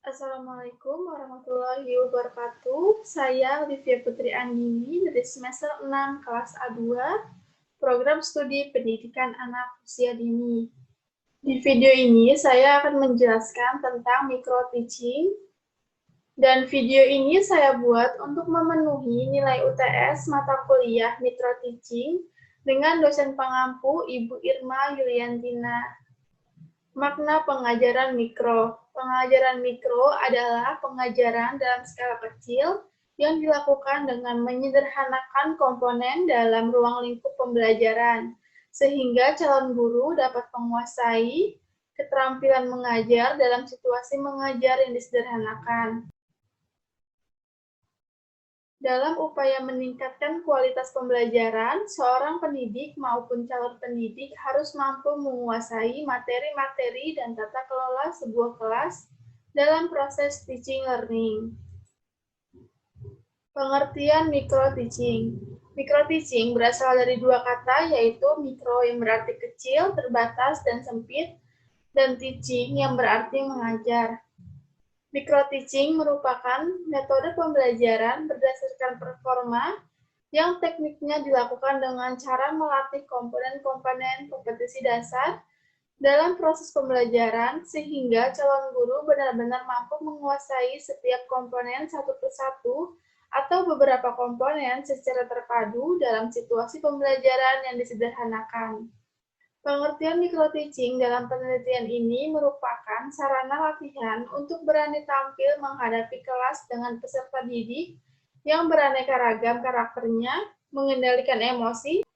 Assalamualaikum warahmatullahi wabarakatuh. Saya Olivia Putri Andini dari semester 6 kelas A2, Program Studi Pendidikan Anak Usia Dini. Di video ini saya akan menjelaskan tentang micro teaching, dan video ini saya buat untuk memenuhi nilai UTS mata kuliah micro teaching dengan dosen pengampu Ibu Irma Yuliantina. Makna pengajaran mikro. Pengajaran mikro adalah pengajaran dalam skala kecil yang dilakukan dengan menyederhanakan komponen dalam ruang lingkup pembelajaran, sehingga calon guru dapat menguasai keterampilan mengajar dalam situasi mengajar yang disederhanakan. Dalam upaya meningkatkan kualitas pembelajaran, seorang pendidik maupun calon pendidik harus mampu menguasai materi-materi dan tata kelola sebuah kelas dalam proses teaching learning. Pengertian micro teaching. Micro teaching berasal dari dua kata, yaitu micro yang berarti kecil, terbatas, dan sempit, dan teaching yang berarti mengajar. Micro-teaching merupakan metode pembelajaran berdasarkan performa yang tekniknya dilakukan dengan cara melatih komponen-komponen kompetisi dasar dalam proses pembelajaran sehingga calon guru benar-benar mampu menguasai setiap komponen satu persatu atau beberapa komponen secara terpadu dalam situasi pembelajaran yang disederhanakan. Pengertian micro-teaching dalam penelitian ini merupakan sarana latihan untuk berani tampil menghadapi kelas dengan peserta didik yang beraneka ragam karakternya, mengendalikan emosi,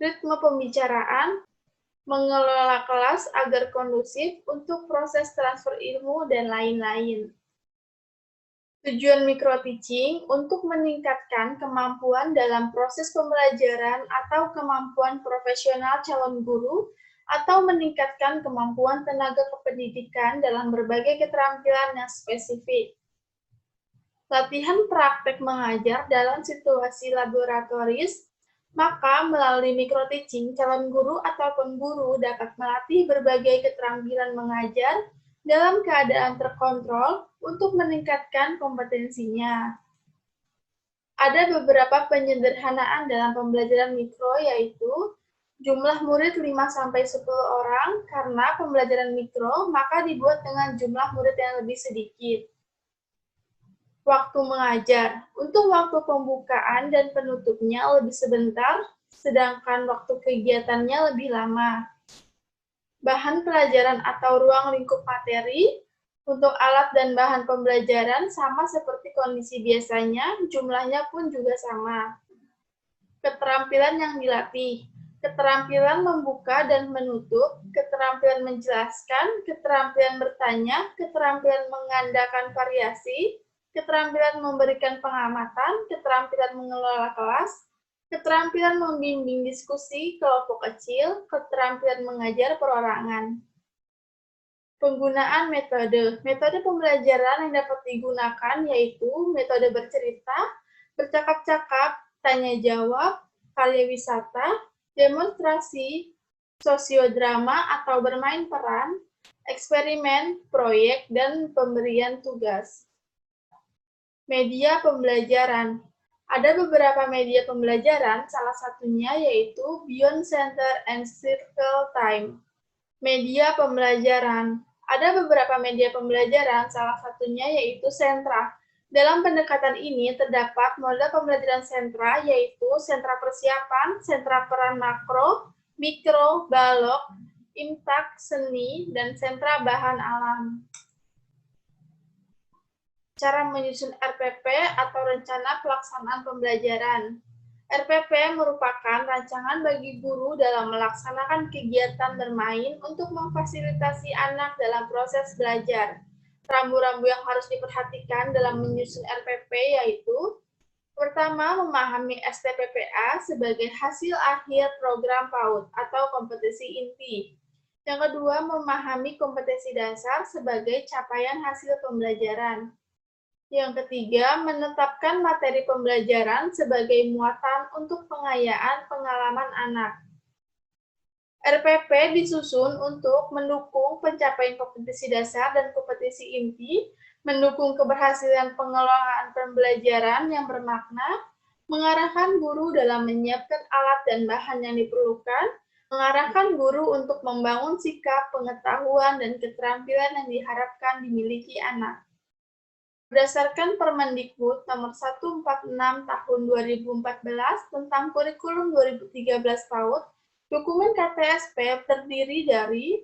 ritme pembicaraan, mengelola kelas agar kondusif untuk proses transfer ilmu, dan lain-lain. Tujuan micro-teaching untuk meningkatkan kemampuan dalam proses pembelajaran atau kemampuan profesional calon guru atau meningkatkan kemampuan tenaga kependidikan dalam berbagai keterampilan yang spesifik. Latihan praktek mengajar dalam situasi laboratoris, maka melalui micro-teaching, calon guru ataupun guru dapat melatih berbagai keterampilan mengajar dalam keadaan terkontrol untuk meningkatkan kompetensinya. Ada beberapa penyederhanaan dalam pembelajaran mikro, yaitu jumlah murid 5-10 orang, karena pembelajaran mikro maka dibuat dengan jumlah murid yang lebih sedikit. Waktu mengajar. Untuk waktu pembukaan dan penutupnya lebih sebentar, sedangkan waktu kegiatannya lebih lama. Bahan pelajaran atau ruang lingkup materi. Untuk alat dan bahan pembelajaran sama seperti kondisi biasanya, jumlahnya pun juga sama. Keterampilan yang dilatih. Keterampilan membuka dan menutup, keterampilan menjelaskan, keterampilan bertanya, keterampilan mengandalkan variasi, keterampilan memberikan pengamatan, keterampilan mengelola kelas, keterampilan membimbing diskusi kelompok kecil, keterampilan mengajar perorangan. Penggunaan metode. Metode pembelajaran yang dapat digunakan yaitu metode bercerita, bercakap-cakap, tanya-jawab, karya wisata, demonstrasi, sosiodrama atau bermain peran, eksperimen, proyek, dan pemberian tugas. Media pembelajaran. Ada beberapa media pembelajaran, salah satunya yaitu Beyond Center and Circle Time. Media pembelajaran. Ada beberapa media pembelajaran, salah satunya yaitu sentra. Dalam pendekatan ini terdapat model pembelajaran sentra, yaitu sentra persiapan, sentra peran makro, mikro, balok, imtak, seni, dan sentra bahan alam. Cara menyusun RPP atau rencana pelaksanaan pembelajaran. RPP merupakan rancangan bagi guru dalam melaksanakan kegiatan bermain untuk memfasilitasi anak dalam proses belajar. Rambu-rambu yang harus diperhatikan dalam menyusun RPP yaitu: pertama, memahami STPPA sebagai hasil akhir program PAUD atau kompetisi inti. Yang kedua, memahami kompetensi dasar sebagai capaian hasil pembelajaran. Yang ketiga, menetapkan materi pembelajaran sebagai muatan untuk pengayaan pengalaman anak. RPP disusun untuk mendukung pencapaian kompetisi dasar dan kompetisi inti mendukung keberhasilan pengelolaan pembelajaran yang bermakna, mengarahkan guru dalam menyiapkan alat dan bahan yang diperlukan, mengarahkan guru untuk membangun sikap, pengetahuan, dan keterampilan yang diharapkan dimiliki anak. Berdasarkan Permendikbud Nomor 146 Tahun 2014 tentang Kurikulum 2013 PAUD, dokumen KTSP terdiri dari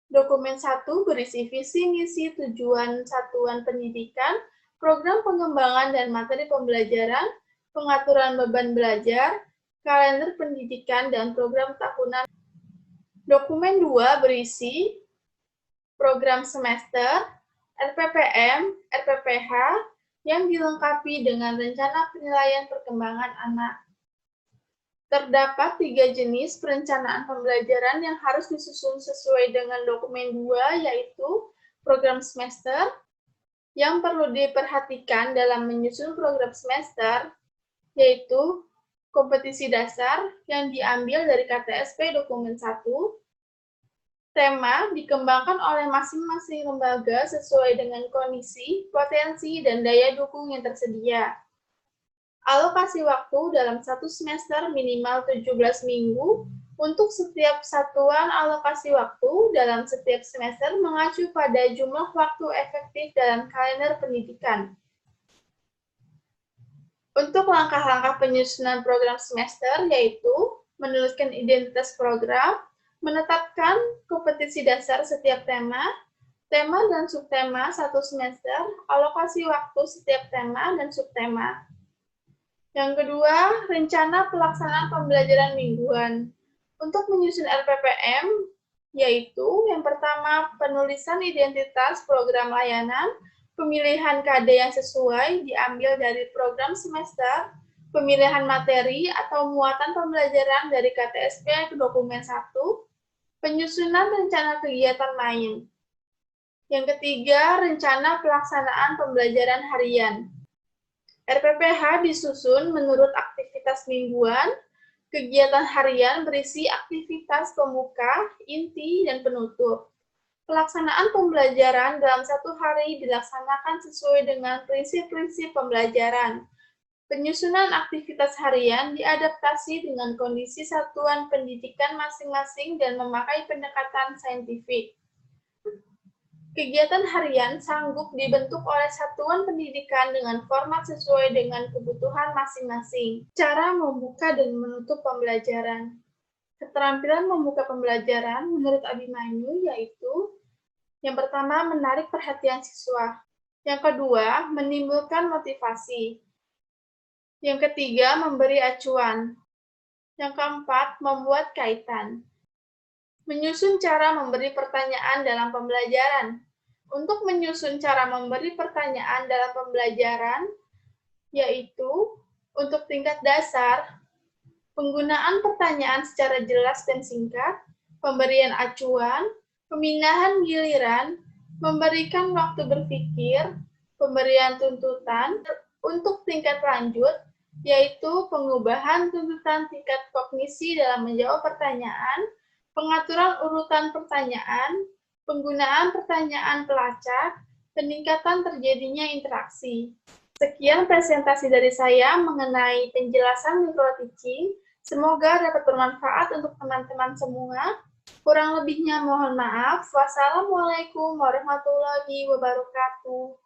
dokumen 1 berisi visi, misi, tujuan satuan pendidikan, program pengembangan dan materi pembelajaran, pengaturan beban belajar, kalender pendidikan, dan program tahunan. Dokumen 2 berisi program semester, RPPM, RPPH, yang dilengkapi dengan rencana penilaian perkembangan anak. Terdapat 3 jenis perencanaan pembelajaran yang harus disusun sesuai dengan dokumen 2, yaitu program semester, yang perlu diperhatikan dalam menyusun program semester, yaitu kompetisi dasar yang diambil dari KTSP dokumen 1, tema dikembangkan oleh masing-masing lembaga sesuai dengan kondisi, potensi, dan daya dukung yang tersedia. Alokasi waktu dalam satu semester minimal 17 minggu. Untuk setiap satuan alokasi waktu dalam setiap semester mengacu pada jumlah waktu efektif dalam kalender pendidikan. Untuk langkah-langkah penyusunan program semester yaitu menuliskan identitas program, menetapkan kompetisi dasar setiap tema, tema dan subtema satu semester, alokasi waktu setiap tema dan subtema. Yang kedua, rencana pelaksanaan pembelajaran mingguan. Untuk menyusun RPPM, yaitu yang pertama, penulisan identitas program layanan, pemilihan KD yang sesuai diambil dari program semester, pemilihan materi atau muatan pembelajaran dari KTSP ke dokumen 1, penyusunan rencana kegiatan main. Yang ketiga, rencana pelaksanaan pembelajaran harian. RPPH disusun menurut aktivitas mingguan, kegiatan harian berisi aktivitas pemuka, inti, dan penutup. Pelaksanaan pembelajaran dalam satu hari dilaksanakan sesuai dengan prinsip-prinsip pembelajaran. Penyusunan aktivitas harian diadaptasi dengan kondisi satuan pendidikan masing-masing dan memakai pendekatan saintifik. Kegiatan harian sanggup dibentuk oleh satuan pendidikan dengan format sesuai dengan kebutuhan masing-masing. Cara membuka dan menutup pembelajaran. Keterampilan membuka pembelajaran menurut Abimanyu yaitu yang pertama, menarik perhatian siswa. Yang kedua, menimbulkan motivasi. Yang ketiga, memberi acuan. Yang keempat, membuat kaitan. Menyusun cara memberi pertanyaan dalam pembelajaran. Untuk menyusun cara memberi pertanyaan dalam pembelajaran, yaitu untuk tingkat dasar, penggunaan pertanyaan secara jelas dan singkat, pemberian acuan, pemindahan giliran, memberikan waktu berpikir, pemberian tuntutan. Untuk tingkat lanjut, yaitu pengubahan tuntutan tingkat kognisi dalam menjawab pertanyaan, pengaturan urutan pertanyaan, penggunaan pertanyaan pelacak, peningkatan terjadinya interaksi. Sekian presentasi dari saya mengenai penjelasan microteaching. Semoga dapat bermanfaat untuk teman-teman semua. Kurang lebihnya mohon maaf. Wassalamualaikum warahmatullahi wabarakatuh.